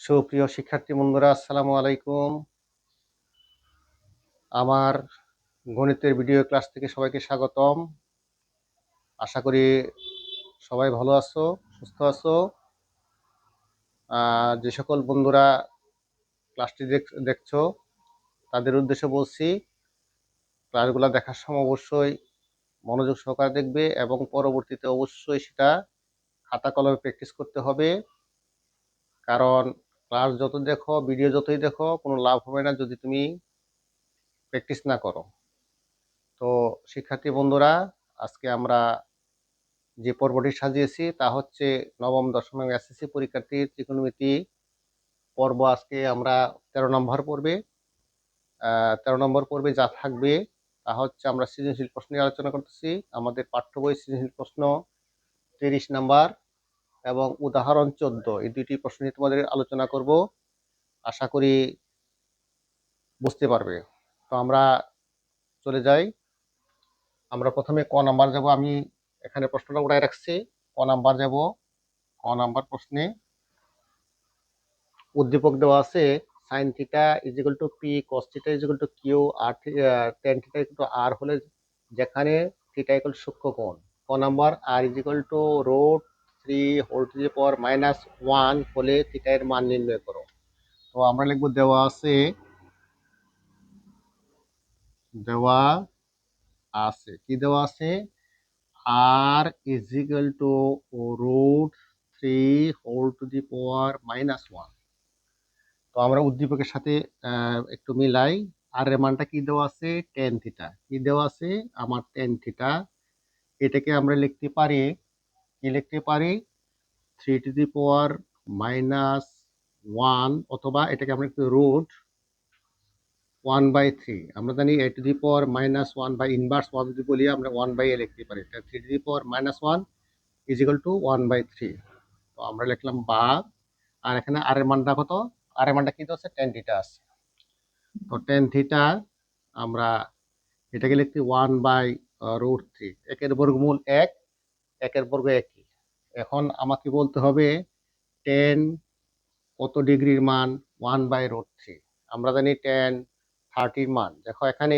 সুপ্রিয় শিক্ষার্থী বন্ধুরা, আসসালামু আলাইকুম। আমার গণিতের ভিডিও ক্লাস থেকে সবাইকে স্বাগতম। আশা করি সবাই ভালো আছো, সুস্থ আছো। যে সকল বন্ধুরা ক্লাসটি দেখছো তাদের উদ্দেশ্যে বলছি, ক্লাসগুলো দেখার সময় অবশ্যই মনোযোগ সহকারে দেখবে এবং পরবর্তীতে অবশ্যই সেটা খাতা কলমে প্র্যাকটিস করতে হবে। কারণ ক্লাস যত দেখো, ভিডিও যতই দেখো, কোনো লাভ হবে না যদি তুমি প্র্যাকটিস না করো। তো শিক্ষার্থী বন্ধুরা, আজকে আমরা যে পর্বটি সাজিয়েছি তা হচ্ছে নবম দশম এবং এসএসসি পরীক্ষার্থীর ত্রিকোণমিতি পর্ব। আজকে আমরা 13 নম্বর পর্বে 13 নম্বর পর্বে যা থাকবে তা হচ্ছে আমরা সৃজনশীল প্রশ্ন নিয়ে আলোচনা করতেছি। আমাদের পাঠ্য বই সৃজনশীল প্রশ্ন 30 নাম্বার এবং উদাহরণ 14, এই দুইটি প্রশ্ন নিয়ে তোমাদের আলোচনা করব। আশা করি বুঝতে পারবে। তো আমরা চলে যাই। আমরা প্রথমে ক নাম্বার যাব। আমি এখানে প্রশ্নটা উঠায় রাখছি। ক নাম্বার যাব। ক নাম্বার প্রশ্নে উদ্দীপক দেওয়া আছে sine theta is equal to P, cos theta is equal to Q, আর tan theta equal to R হলে যেখানে থিটা ইকুয়াল সূক্ষ্মকোণ। ক number R is equal to root 3 whole to the power -1 হলে থিটা এর মান নির্ণয় করো। তো আমরা লিখব দেওয়া আছে কি দেওয়া আছে, R is equal to root 3 whole to the power -1। তো আমরা উদ্দীপকের সাথে একটু মিলাই। আর এর মানটা কি দেওয়া আছে, টেন থিটা। কি দেওয়া আছে আমার, টেন থিটা। এটাকে আমরা লিখতে পারি, কি লিখতে পারি, 3 টু দি পাওয়ার -1, অথবা এটাকে আমরা একটু রুট 1/3। আমরা জানি a টু দি পাওয়ার -1 বা ইনভার্স 1 যদি বলি আমরা 1/a লিখতে পারি। 3 two the power -1 is equal two 1/3। তো আমরা লিখলাম বা। আর এখানে আর এর মানটা কত, আর এর মানটা কি দেওয়া আছে, টেন থিটা আছে। তো টেন থিটা আমরা এটাকে লিখছি 1/√3। একের বর্গমূল 1, একের বর্গ 1। এখন আমাকে বলতে হবে টেন কত ডিগ্রির মান, 1/√3। আমরা জানি টেন 30 মান। দেখো এখানে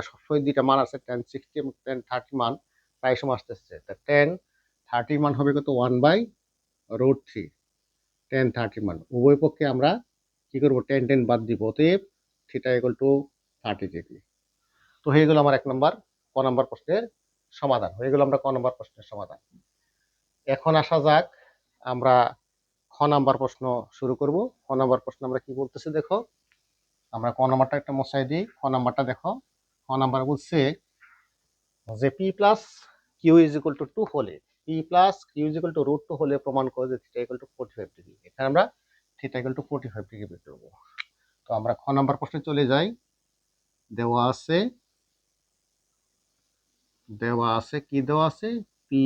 সবসময় দুইটা মান আছে, 1060 এবং 1030 মান প্রায় সময় আসতেছে। তা 1030 মান হবে কত, 1/√3। 1030 মান উভয় পক্ষে আমরা কি করবো, 10 বাদ দিব। অতএব থিটা ইকুয়াল টু 30 ডিগ্রি। তো হয়ে গেল আমার 1 নম্বর ক নম্বর প্রশ্নের সমাধান। হয়ে গেল আমরা ক নম্বর প্রশ্নের সমাধান। এখন আসা যাক, আমরা খ নাম্বার প্রশ্ন শুরু করব। খ নাম্বার প্রশ্ন আমরা কি বলতেছি দেখো। আমরা ক নাম্বারটা একটা মশাই দিই। খ নাম্বারটা দেখো। খ নাম্বার বলছে যে P plus Q is equal to 2 হলে, P plus Q is equal to √2 হলে প্রমাণ করে যে থিটা ইকুয়াল টু 45 ডিগ্রি। এখানে আমরা থিটা ইকুয়াল টু 45 ডিগ্রি বের করব। তো আমরা খ নাম্বার প্রশ্নে চলে যাই। দেওয়া আছে কি দেওয়া আছে, P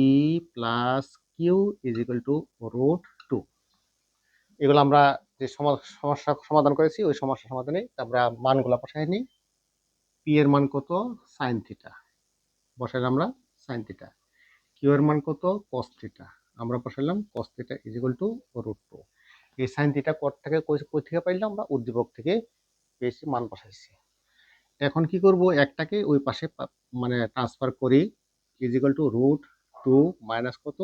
plus Q is equal to √2। এগুলো আমরা যে সমস্যা সমাধান করেছি ওই সমস্যা সমাধানে আমরা মানগুলো বসাই নিই। পি এর মান কত, সাইন থিটা, বসাইলাম আমরা সাইন থিটা। কিউ এর মান কত, কস থিটা, আমরা বসাইলাম cos theta is equal to √2। এই সাইন থিটা কট থেকে কই থেকে পাইলাম, আমরা উদ্দীপক থেকে পেয়েছি, মান বসাইছি। এখন কি করব, একটাকে ওই পাশে মানে ট্রান্সফার করি। ইজ ইকুয়াল টু √2 মাইনাস কত,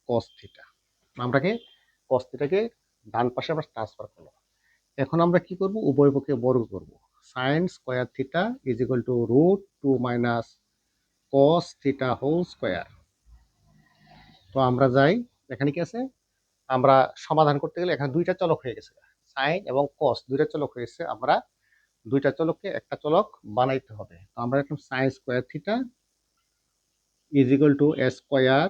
কস থিটা। আমরাকে কস থিটাকে ডান পাশে আমরা ট্রান্সফার করব। এখন আমরা কি করব, উভয় পক্ষে বর্গ করব। Sine square theta is equal to √2 minus cos theta whole square. তো আমরা যাই, এখানে কি আছে, আমরা সমাধান করতে গেলে এখানে দুইটা চলক হয়ে গেছে, সাইন এবং কস দুইটা চলক হয়েছে। আমরা দুইটা চলককে একটা চলক বানাইতে হবে। তো আমরা এখন sine square theta is equal to a square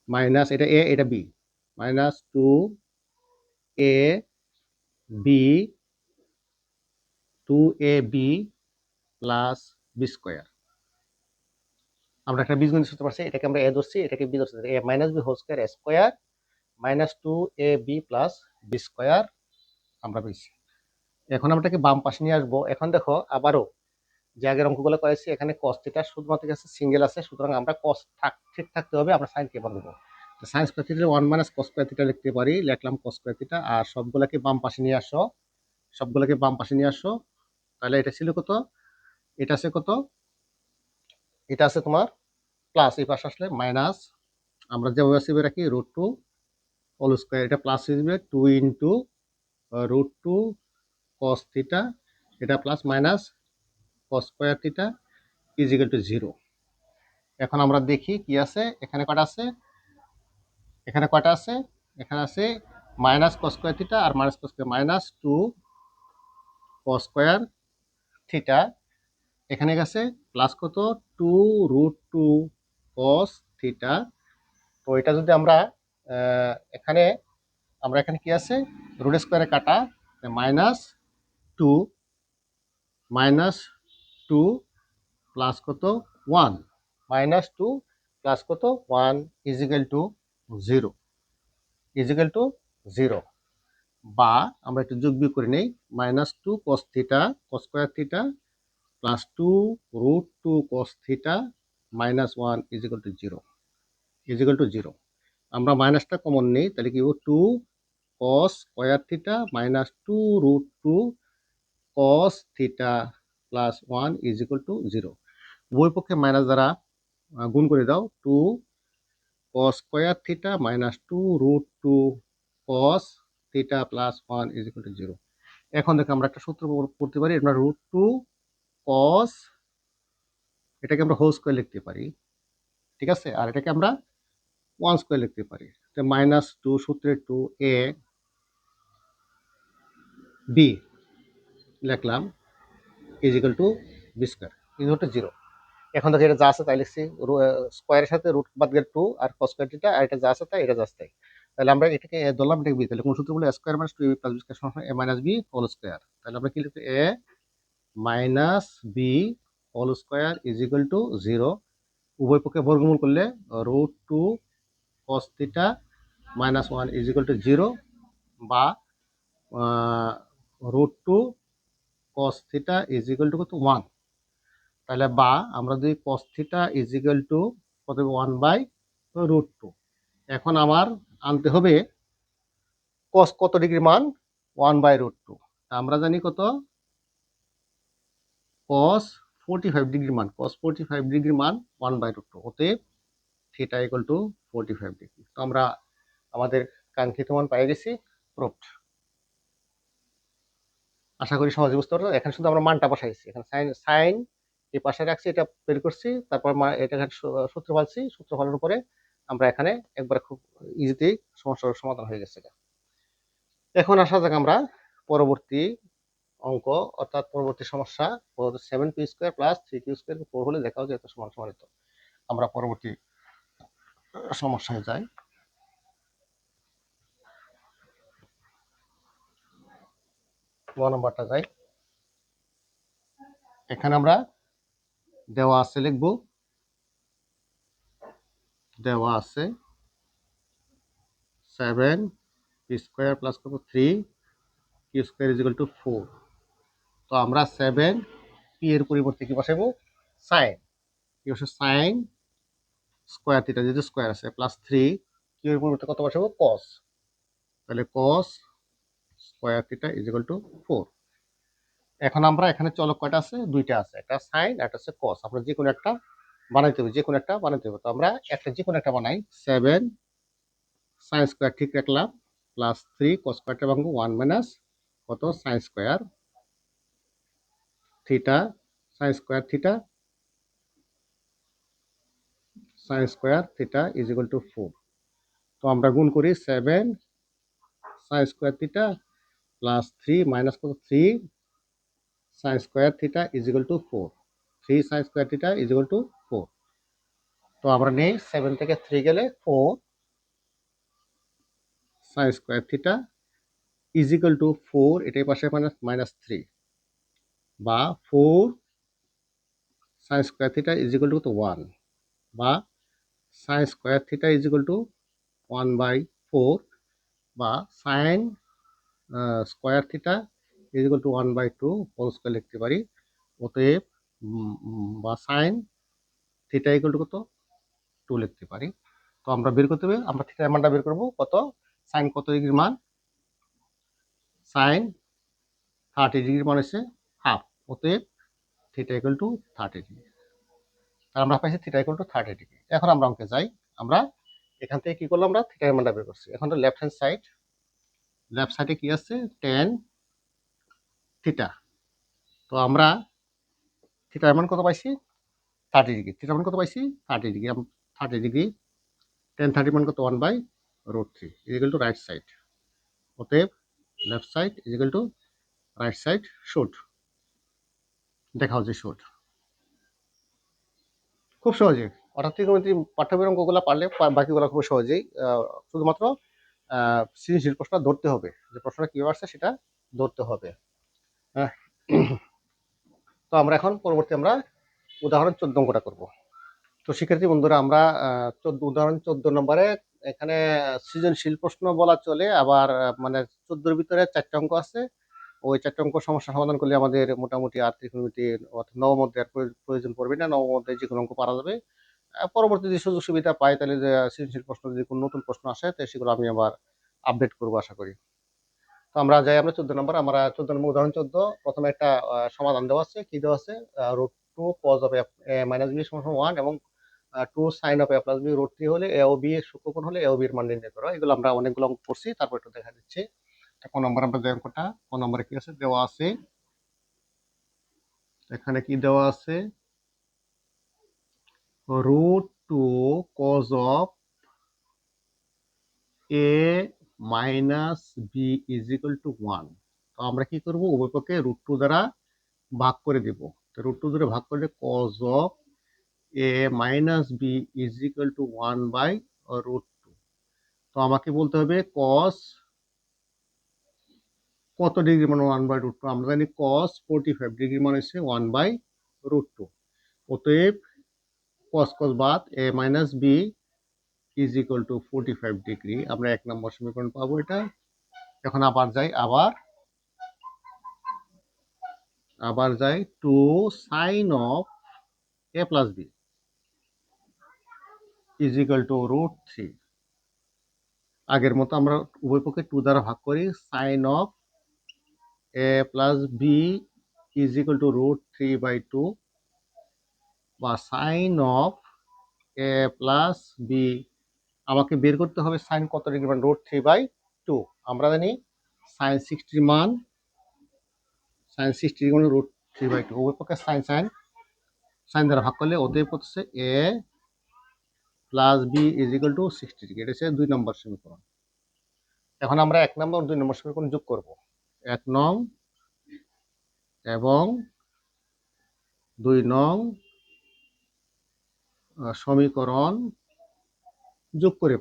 minus, এটা এ এটা b, minus 2ab 2ab plus B square. আমরা একটা বীজগণিত সূত্র পাচ্ছি, এটাকে আমরা এ ধরছি, এটাকে বি ধরছি। A minus B whole square square minus 2ab plus B square আমরা পেয়েছি। এখন আমরা এটাকে বাম পাশে নিয়ে আসবো। এখন দেখো আবারও যে আগের অঙ্কগুলো করেছি, এখানে কস থিটা শুধুমাত্র কাছে সিঙ্গেল আছে, সুতরাং আমরা কস ঠিক থাকতে হবে, আমরা সাইন কে বানাবো। তো sign square theta 1 minus cos square theta লিখতে পারি, লিখলাম কস স্কোয়ার থিটা। আর সবগুলোকে বাম পাশে নিয়ে আসো, সবগুলোকে বাম পাশে নিয়ে আসো। তাহলে এটা ছিল কত, এটা আছে কত, এটা আছে তোমার প্লাস, এই পাশে আসলে মাইনাস, আমরা যেভাবে আছে রাখি √2 হোল স্কোয়ার, এটা প্লাস হয়ে যাবে 2 ইন্টু √2 কস থিটা, এটা plus minus cos square theta is equal to 0। এখন আমরা দেখি কি আছে, এখানে কটা আছে, এখানে কয়টা আছে, এখানে আছে মাইনাস কস স্কোয়ার থিটা আর minus cos square, minus 2 cos square theta, এখানে গেছে প্লাস কত 2 √2 কস থিটা। তো এটা যদি আমরা এখানে, আমরা এখানে কি আছে রুট স্কোয়ারে কাটা, মাইনাস 2 মাইনাস 2 প্লাস কত 1, মাইনাস 2 প্লাস কত 1 ইজিক্যাল টু 0, ইজিক্যাল টু 0। বা আমরা একটু যোগ বিয়োগ করে নেই, minus 2 cos theta cos square theta plus 2 √2 cos theta minus 1 is equal to 0, is equal to 0। আমরা মাইনাসটা কমন নেই, তাহলে কি 2 cos square theta minus 2 √2 cos theta plus 1 is equal to 0। উভয় পক্ষে মাইনাস দ্বারা গুণ করে দাও, 2 cos square theta minus 2 √2 cos theta plus 1 is equal to 0। এখন দেখো আমরা একটা সূত্র করতে পারি, আমরা √2 cos, এটাকে আমরা হোল স্কোয়ার লিখতে পারি, ঠিক আছে, আর এটাকে আমরা 1 স্কোয়ার লিখতে পারি। মাইনাস 2 সূত্রের 2 a b লিখলাম is equal to b square is equal to 0। এখন দেখো এটা যা আছে তাই লিখছি, স্কোয়ারের সাথে রুট বাদ গেলে 2 আর cos স্কোয়ার থিটা, আর এটা যা আছে তাই, এটা যা আছে তাই। তাহলে আমরা এটাকে এ ধরলাম, এটাকে বি, তাহলে কোন সূত্র বলে square minus 2ab plus b square সমান a minus B whole square. তাহলে আমরা কি লিখতে, a minus B whole square is equal to 0। উভয় পক্ষে বর্গমূল করলে √2 cos theta minus 1 is equal to 0, বা √2 cos থিটা ইজিক্যাল টু কত 1। তাহলে বা আমরা যদি cos থিটা ইজিক্যাল টু কত 1/√2। এখন আমার আনতে হবে cos কত ডিগ্রি মান 1/√2। আমরা জানি কত cos 45 ডিগ্রি মান, cos 45 ডিগ্রি মান 1/√2, অতএব থিটা ইকুয়াল টু 45 ডিগ্রি। তো আমরা আমাদের কাঙ্ক্ষিত মান পেয়ে গেছি, প্রুফড। আশা করি সহজে বুঝতে পারছো। এখানে শুধু আমরা মানটা বসাইছি, এখানে সাইন সাইন এই পাশে রাখছি, এটা বের করছি, তারপর এটা সূত্র ফালছি, সূত্র ফালানোর পরে আমরা এখানে একবার খুব ইজিতেই সমস্যার সমাধান হয়ে গেছে। এখন আসা যাক আমরা পরবর্তী অঙ্ক, অর্থাৎ পরবর্তী সমস্যা 7p² প্লাস 3q² 4 হলে দেখাও যে এত সমান সমানিত। আমরা পরবর্তী সমস্যায় যাই। নম্বরটা যাই, এখানে আমরা দেওয়া আছে লিখব, দেওয়া আছে 7p² plus 3q² is equal to 4। তো আমরা 7p এর পরিবর্তে কি বসাবো, সাইন, কি বসে সাইন স্কোয়ার থিটা, যেহেতু স্কোয়ার আছে, প্লাস 3q এর পরিবর্তে কত বসাবো কস, তাহলে cos square theta is equal to 4। এখন আমরা এখানে চলক কয়টা আছে, দুইটা আছে, একটা সাইন আর একটা হচ্ছে কস, আমরা যে কোনো একটা বানাইতে হবে, যে কোনো একটা বানাইতে হবে। তো আমরা একটা যে কোনো একটা বানাই, 7 সাইন স্কোয়ার ঠিক রাখলাম, প্লাস 3 কস স্কোয়ারটা ভাঙবো 1 মাইনাস কত sign square theta, sign square theta, sign square theta is equal two 4। তো আমরা গুণ করি 7 sign square theta plus 3 minus কত 3 sign square theta is equal two 4, 3 sign square theta is equal two 4। তো আমরা নেই 7 থেকে 3 গেলে 4 sign square theta is equal two 4, এটাই পাশে মাইনাস 3, বা 4 sign square theta is equal to 1, বা sine square theta is equal to 1/4, বা sine square theta is equal to 1/2 whole square লিখতে পারি। অতএব বা সাইন থিটা ইকুয়াল টু কত 2 লিখতে পারি। তো আমরা বের করতে হবে, আমরা থিটার মানটা বের করবো কত, সাইন কত ডিগ্রির মান, সাইন 30 ডিগ্রির মান হচ্ছে হাফ, অতএব থিটা ইকুয়াল টু 30 ডিগ্রি। তাহলে আমরা পাইছি থিটা ইকুয়াল টু 30 ডিগ্রি। এখন আমরা অঙ্কে যাই, আমরা এখান থেকে কি করলাম, আমরা থিটার মানটা বের করছি। এখন তো লেফট হ্যান্ড সাইড, লেফট সাইডে কি আছে, টেন থিটা। তো আমরা থিটার মান কত পাইছি, 30 ডিগ্রি। থিটার মান কত পাইছি, 30 ডিগ্রি। 30 ডিগ্রি, টেন 30 মান কত, 1/√3 ইকুয়াল টু রাইট সাইড। অতএব left side equal to right side should, দেখা হচ্ছে শুড। খুব সহজে অর্থাৎ ত্রিকোণমিতি পাঠ্যবই অঙ্কগুলো পারলে বাকিগুলো খুব সহজেই, শুধুমাত্র সৃজনশীল প্রশ্ন ধরতে হবে, যে প্রশ্নটা কীভাবে আসছে সেটা ধরতে হবে। তো আমরা এখন পরবর্তী আমরা উদাহরণ 14 অঙ্কটা করবো। তো শিক্ষার্থী বন্ধুরা, আমরা উদাহরণ 14 নম্বরে এখানে সৃজনশীল প্রশ্ন বলা চলে, আবার মানে 14-র ভিতরে 4টা অঙ্ক আছে। ওই 4টা অঙ্ক সমস্যা সমাধান করলে আমাদের মোটামুটি আর ত্রিকোণমিতি অর্থাৎ নবম অধ্যায়ের প্রয়োজন পড়বে না। নবম অধ্যায়ে যে কোনো অঙ্ক পারা যাবে। পরবর্তী যে সুযোগ সুবিধা পাই, তাহলে যে সৃজনশীল প্রশ্ন যদি কোনো নতুন প্রশ্ন আসে, তো সেগুলো আমি আবার আপডেট করবো আশা করি। তো আমরা যাই, আমরা 14 নম্বর, আমরা 14 নম্বর উদাহরণ 14। প্রথমে একটা সমাধান দেওয়া আছে, কি দেওয়া আছে, √2 cos of a minus b সমান 1 এবং 2 sin of a plus b √3 হলে a ও b এর সূক্ষ্মকোণ হলে a ও b এর মান নির্ণয় করো। এগুলো আমরা অনেকগুলো অঙ্ক করছি, তারপর একটু দেখা দিচ্ছি। কোন নম্বর, আমরা যে অঙ্কটা কোন নম্বরে কি আছে দেওয়া আছে, এখানে কি দেওয়া আছে, √2 cos of a minus b is equal to 1। তো আমরা কি করব, উভয় পক্ষে √2 দ্বারা ভাগ করে দেব। তো √2 দ্বারা ভাগ করলে cos of a minus b is equal to 1/√2। তো আমাকে বলতে হবে cos কত ডিগ্রি মানে 1/√2। আমরা জানি cos 45 ডিগ্রি মানে হচ্ছে 1/√2। অতএব cos cos বাদ a minus b is equal to 45 degree. আমরা 1 নম্বর সমীকরণ পাবো এটা। এখন আবার যাই 2 sin of a plus b is equal to √3। আগের মতো আমরা উভয় পক্ষে 2 দ্বারা ভাগ করি, sin of a plus b is equal to √3/2 বা sin of a plus b। আমাকে বের করতে হবে sin কত ডিগ্রি মানে √3/2। আমরা জানি sin 60 মান, sin 60 ডিগ্রি মানে √3/2। উভয় পক্ষে sin দ্বারা ভাগ করলে অতএব হচ্ছে a plus b is equal to 60 degree. এটা হচ্ছে 2 নম্বর সমীকরণ। এখন আমরা 1 নম্বর 2 নম্বর সমীকরণ যোগ করব। 1 নং এবং 2 নং সমীকরণ যোগ করে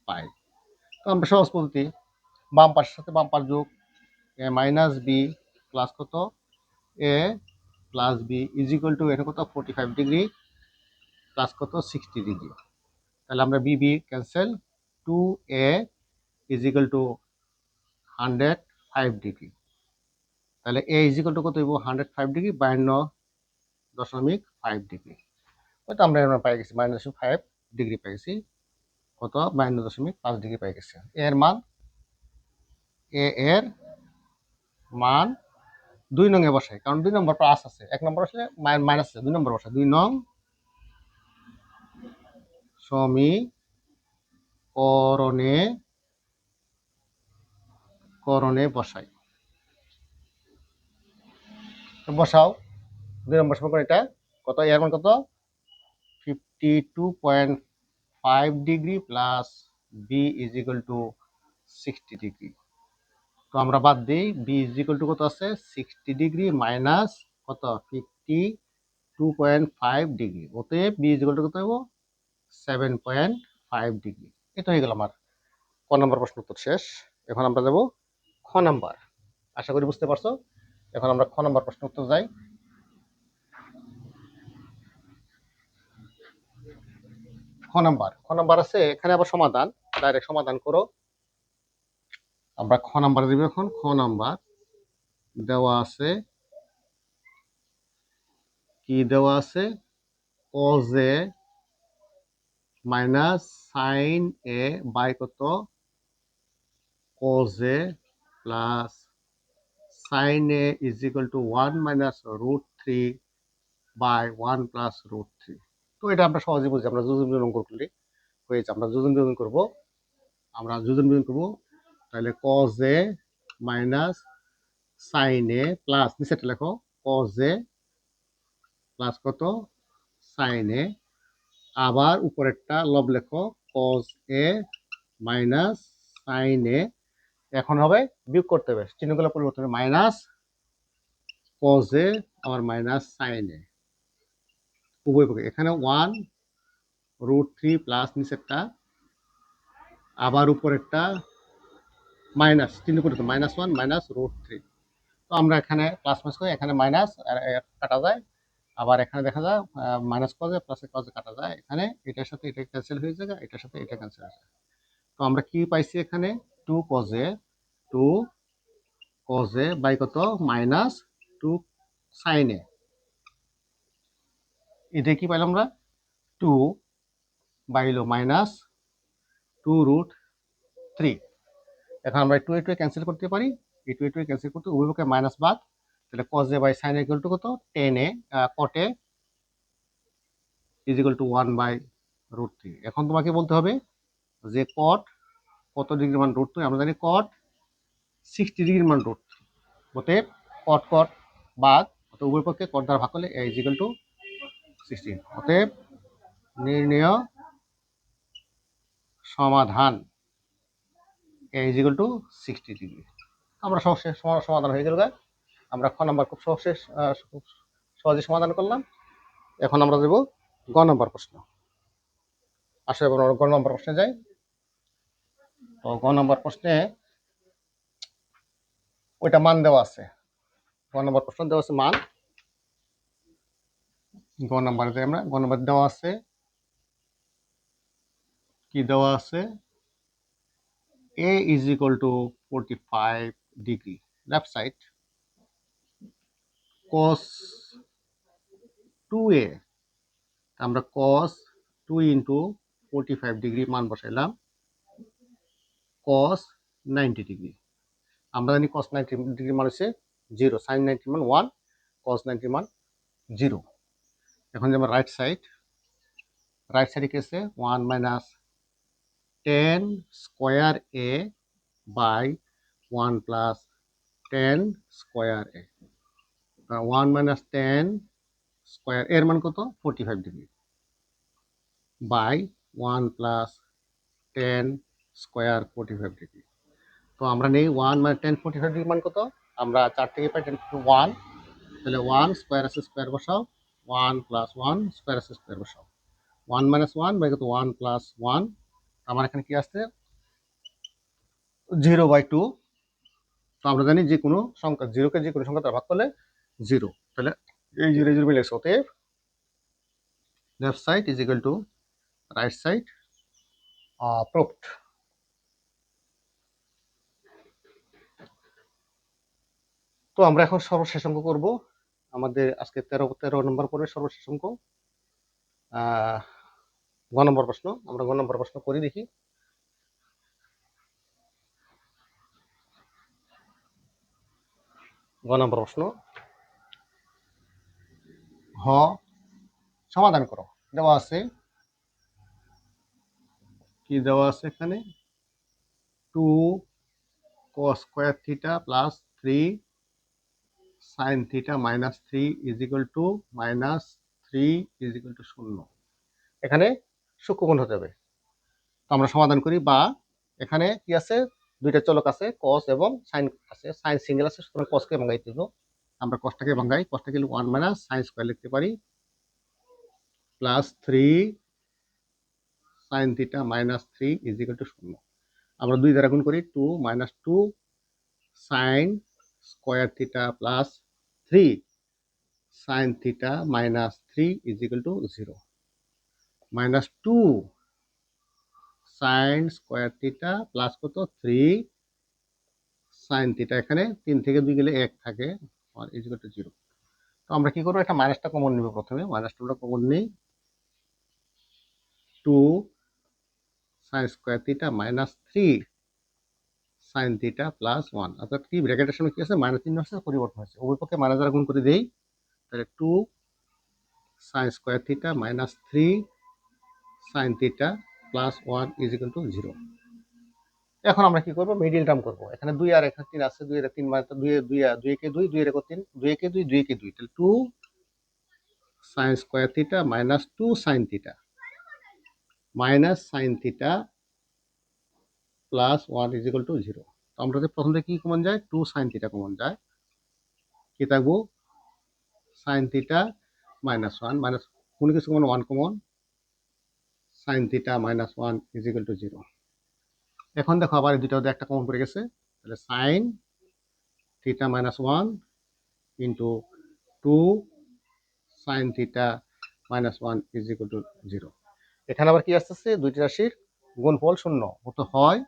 পাই। তো আমরা সহজ পদ্ধতি, বাম পাশের সাথে বাম পাশ যোগ, a মাইনাস বি প্লাস কত, a plus b is equal to এটা কত 45 ডিগ্রি প্লাস কত 60 ডিগ্রি। তাহলে আমরা b cancel, 2a is equal to 105 degree. তাহলে a ইজ ইকুয়াল টু কত হইব, 105 ডিগ্রি, 52.5 ডিগ্রি। হয়তো আমরা পাই গেছি -5 ডিগ্রি পাই গেছি, কত 52.5 ডিগ্রি পাই গেছে। এর মান, এর মান 2 নং এ বসাই, কারণ 2 নম্বর প্লাস আছে, 1 নম্বর আসলে মাইনাস আছে, 2 নম্বর বসাই। 2 নং করণে বসাই। বসাও 2 নম্বর সমীকরণ, এটা কত, এর মান কত 52.5 degree plus b is equal to 60 degree. তো আমরা বাদ দিই, বি ইজ ইকুয়াল টু কত আছে 60 ডিগ্রি মাইনাস কত 52.5 ডিগ্রি। অতএব বি ইজ ইকুয়াল টু কত হইব 7.5 ডিগ্রি। এটা হয়ে গেল আমার ক নম্বর প্রশ্ন উত্তর শেষ। এখন আমরা যাব খ নাম্বার। আশা করি বুঝতে পারছো। এখন আমরা খ নাম্বার প্রশ্ন উত্তর যাই। খ নাম্বার আছে এখানে, আবার সমাধান, ডাইরেক্ট সমাধান করো। আমরা খ নাম্বার দিব। এখন খ নাম্বার দেওয়া আছে, কি দেওয়া আছে, cos a minus sine A by কত cos A plus sine A is equal to 1 minus root 3 by 1 plus root 3। তো এটা আমরা সহজে বুঝি, আমরা যোজন বিয়োজন করলে হয়েছে। আমরা যোজন বিয়োজন করব, তাহলে cos A minus sine A plus নিচেটা লেখো কজ এ প্লাস কত সাইন এ, আবার উপরেরটা লব লেখো cos A minus sine A. এখন হবে বিয়োগ করতে হবে, চিহ্নগুলো পরিবর্তন হবে, মাইনাস কজ এ আবার মাইনাস সাইন এ উভয় পক্ষে। এখানে 1 রুট 3 প্লাস নিচেরটা আবার উপরেরটা মাইনাস চিহ্ন পরিবর্তন, মাইনাস 1 মাইনাস রুট 3। তো আমরা এখানে প্লাস মাইনাস করি, এখানে মাইনাস কাটা যায়, আবার এখানে দেখা যায় মাইনাস কজে প্লাসে কজে কাটা যায়, এখানে এটার সাথে এটা ক্যান্সেল হয়ে যায়, এটার সাথে এটা ক্যান্সেল হয়ে যায়। তো আমরা কি পাইছি এখানে 2 কজে বাই কত মাইনাস 2 সাইনে, এটা কি পাইলাম আমরা 2 বাই হলো মাইনাস 2 রুট 3। এখন আমরা 2 এ ক্যান্সেল করতে পারি, এই 2 এ ক্যান্সেল করতে উভয় পক্ষে মাইনাস বাদ, তাহলে কজে বাই সাইন ইকুয়াল টু কত 10 A cot A is equal to 1 by root 3। এখন তোমাকে বলতে হবে যে কট কত ডিগ্রি মান রুট 3, আমরা জানি কট 60 ডিগ্রি মান রুট 3, অতএব কট কট বাদ, অতএব উভয় পক্ষে কট দ্বারা ভাগ করলে এ ইজ ইকুয়াল টু 16। অতএব নির্ণেয় সমাধান এ ইজ ইকুয়াল টু 60 ডিগ্রি। আমরা সমাধান হয়ে গেল। আমরা খ নাম্বার খুব সহজে সমাধান করলাম। এখন আমরা দেব গ নম্বর প্রশ্ন। আসলে গ নম্বর প্রশ্নে যাই। তো গ নম্বর প্রশ্নে ওইটা মান দেওয়া আছে, গ নম্বর প্রশ্ন দেওয়া আছে মান। গ নম্বরে যাই আমরা, গ নম্বর দেওয়া আছে কি দেওয়া আছে a is equal to 45 degree, left side cos 2a, আমরা cos 2 ইন্টু 45 ডিগ্রি মান বসাইলাম, cos 90 ডিগ্রি। আমরা জানি cos 90 ডিগ্রি মান হচ্ছে 0, sin 90 মান 1, cos 90 মান 0। এখন যে আমরা রাইট সাইডে কি আছে 1 minus tan square a by 1 plus tan square a। 1 minus tan square এর মান কত 45 degree by 1 plus tan square 45 degree. তো আমরা নেই 1 মানে tan 45 ডিগ্রি মান কত, আমরা 4 থেকে পাই 10 টু 1, তাহলে 1 স্কোয়ার আছে স্কোয়ার বসাও, 1 প্লাস 1 স্কোয়ার আছে স্কোয়ার বসাও, 1 মাইনাস 1 বাই কত 1 প্লাস 1। আমার এখানে কি আসছে 0/2। তো আমরা জানি যে কোনো সংখ্যা জিরোকে যে কোনো সংখ্যা দ্বারা ভাগ করলে 0, তাহলে এই 0 মিলে গেছে। অতএব left side is equal two right side proved. তো আমরা এখন সর্বশেষ অঙ্ক করব, আমাদের আজকে 13 নম্বর পরে সর্বশেষ অঙ্ক গ নম্বর প্রশ্ন। আমরা গ নম্বর প্রশ্ন করি দেখি। গ নম্বর প্রশ্ন, হ সমাধান করো। দেওয়া আছে কি দেওয়া আছে এখানে 2 cos square theta plus 3 sin theta minus 3 is equal two minus 3 is equal to 0। এখানে সূক্ষ্মকোণ হতে হবে। তো আমরা সমাধান করি, বা এখানে কি আছে দুইটা চলক আছে cos এবং sin আছে, sin সিঙ্গেল আছে, সুতরাং cos কে ভাঙাইতে হবে। আমরা cosটাকে ভাঙাই, cosটাকে 1 মাইনাস sin স্কয়ার লিখতে পারি plus 3 sin theta minus 3 is equal to 0। আমরা 2 দ্বারা গুণ করি, 2 minus 2 sin square theta plus 3 sin theta minus 3 is equal to 0, minus 2 sin square theta plus কত 3 sin থিটা, এখানে 3 থেকে 2 গেলে 1 থাকে, আর ইজ ইকুয়াল টু 0। তো আমরা কি করবো, এটা মাইনাসটা কমন নিব, প্রথমে মাইনাসটা আমরা কমন নিই, 2 sign square theta minus 3 sine theta plus 1, অর্থাৎ কি ব্র্যাকেটের সামনে কি আছে মাইনাস চিহ্ন আছে, পরিবর্তন হয়েছে, উভয় পক্ষে মাইনাস দ্বারা গুণ করে দেই, তাহলে 2 sign square theta minus 3 sine theta plus 1 is equal to 0। এখন আমরা কি করব, মিডিল টার্ম করব। এখানে 2 আর এখানে 3 আছে, 2 এর 3 মানে 2 2 কে 2 2 এর 3, 2 কে 2 2 কে 2, তাহলে 2 sign square theta minus 2 sign theta minus sine theta plus 1 is equal to 0। তো আমরা প্রথম থেকে কি কমন যায়, 2 সাইন থিটা কমন যায়, কি থাকবো সাইন থিটা মাইনাস 1 মাইনাস কোনো কিছু common 1 common, sign theta minus 1 is equal to 0। এখন দেখো আবার এই দুইটা একটা কমন পড়ে গেছে, তাহলে sign theta minus 1 into 2 sign theta minus 1 is equal to 0। এখানে আবার কি আসতেছে, দুইটি রাশির গুণফল শূন্য হতে হয়,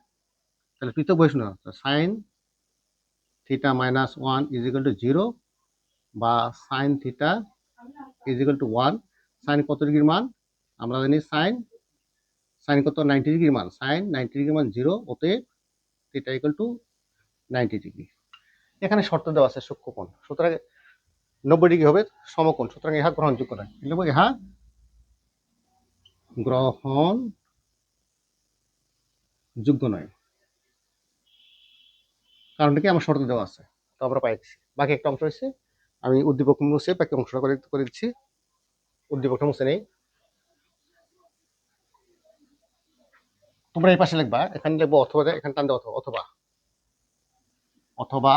তাহলে পৃথক বই শূন্য, sine theta minus 1 is equal to 0 বা sine theta is equal to 1। Sine কত ডিগ্রির মান আমরা জানি, সাইন সাইন কত 90 ডিগ্রির মান, সাইন 90 ডিগ্রির মান 0, অতএব থিটা ইকুয়াল টু 90 ডিগ্রি। এখানে শর্ত দেওয়া আছে সূক্ষ্মকোণ, সুতরাং 90 ডিগ্রি হবে সমকোণ, সুতরাং ইহা গ্রহণযোগ্য নয়, লিখব ইহা গ্রহণযোগ্য নয়। কারণটা কি, আমার শর্ত দেওয়া আছে, তো আমরা পাই গেছি। বাকি একটা অংশ হয়েছে, আমি উদ্দীপক মুছে বাকি অংশটা করে দিচ্ছি। উদ্দীপকটা মুছে নেই, তোমরা এই পাশে লিখবা, এখানে লিখবো অথবা, এখানে টান দেবো অথবা, অথবা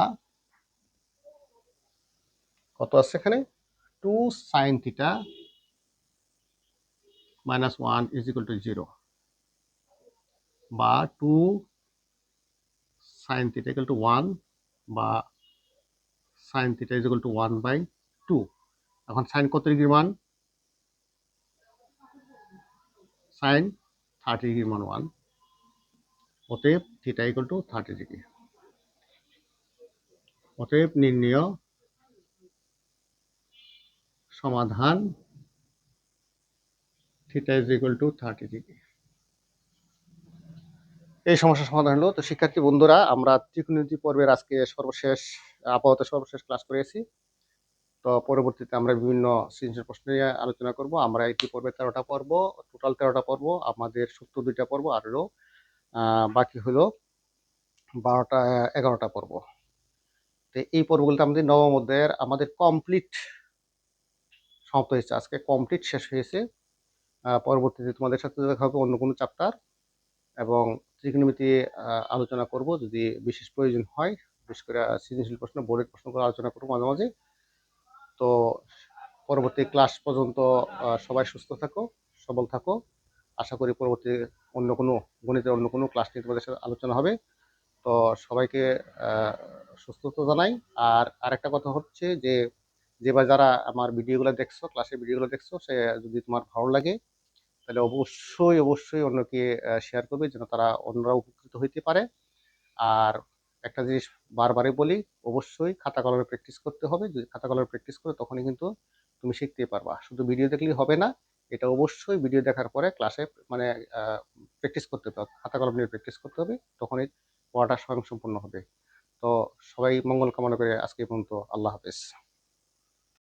কত আছে এখানে 2 sign theta minus 1 is equal to 0 বা 2 সাইন থিটা ইকুয়াল টু 1 বা sine theta is equal to 1/2। এখন সাইন কত ডিগ্রির মান, সাইন 30 ডিগ্রির মান 1, অতএব থিটা ইকুয়াল টু 30 ডিগ্রি। অতএব নির্ণেয় সমাধান theta is equal two 30 degree. এই সমস্যার সমাধান হলো। তো শিক্ষার্থী বন্ধুরা, আমরা ত্রিকোণমিতি পর্বের আজকে আপাতত সর্বশেষ ক্লাস করেছি। তো পরবর্তীতে আমরা বিভিন্ন সৃজনশীল প্রশ্ন নিয়ে আলোচনা করব। আমরা ইতিপূর্বে 13টা পর্ব, টোটাল 13টা পর্ব, আমাদের সূত্র 2টা পর্ব, আর হলো বাকি হলো 12টা 11টা পর্ব। তো এই পর্বগুলোতে আমাদের নবম অধ্যায়ের আমাদের কমপ্লিট সমাপ্ত হয়েছে, আজকে কমপ্লিট শেষ হয়েছে। পরবর্তীতে তোমাদের সাথে দেখা হবে অন্য কোনো চ্যাপ্টার এবং ত্রিকোণমিতি আলোচনা করব যদি বিশেষ প্রয়োজন হয়, বিশেষ করে সৃজনশীল প্রশ্ন, বোর্ডের প্রশ্নগুলো আলোচনা করবো মাঝে মাঝে। তো পরবর্তী ক্লাস পর্যন্ত সবাই সুস্থ থাকো, সবল থাকো। আশা করি পরবর্তী অন্য কোনো গণিতের অন্য কোনো ক্লাস নিয়ে তোমাদের সাথে আলোচনা হবে। তো সবাইকে সুস্থতা জানাই। আর আরেকটা কথা হচ্ছে যে যারা আমার ভিডিওগুলো দেখছো, ক্লাসের ভিডিওগুলো দেখছো, সে যদি তোমার ভালো লাগে তাহলে অবশ্যই অবশ্যই অন্যকে শেয়ার করবে, যেন তারা অন্যরা উপকৃত হইতে পারে। আর একটা জিনিস বারবারই বলি, অবশ্যই খাতা কলমে প্র্যাকটিস করতে হবে। যদি খাতা কলমে প্র্যাকটিস করে তখনই কিন্তু তুমি শিখতে পারবা, শুধু ভিডিও দেখলেই হবে না। এটা অবশ্যই ভিডিও দেখার পরে ক্লাসে মানে প্র্যাকটিস করতে হবে, খাতা কলম নিয়ে প্র্যাকটিস করতে হবে, তখনই পড়াটা স্বয়ংসম্পূর্ণ হবে। তো সবাই মঙ্গল কামনা করে আজকে পর্যন্ত, আল্লাহ হাফেজ।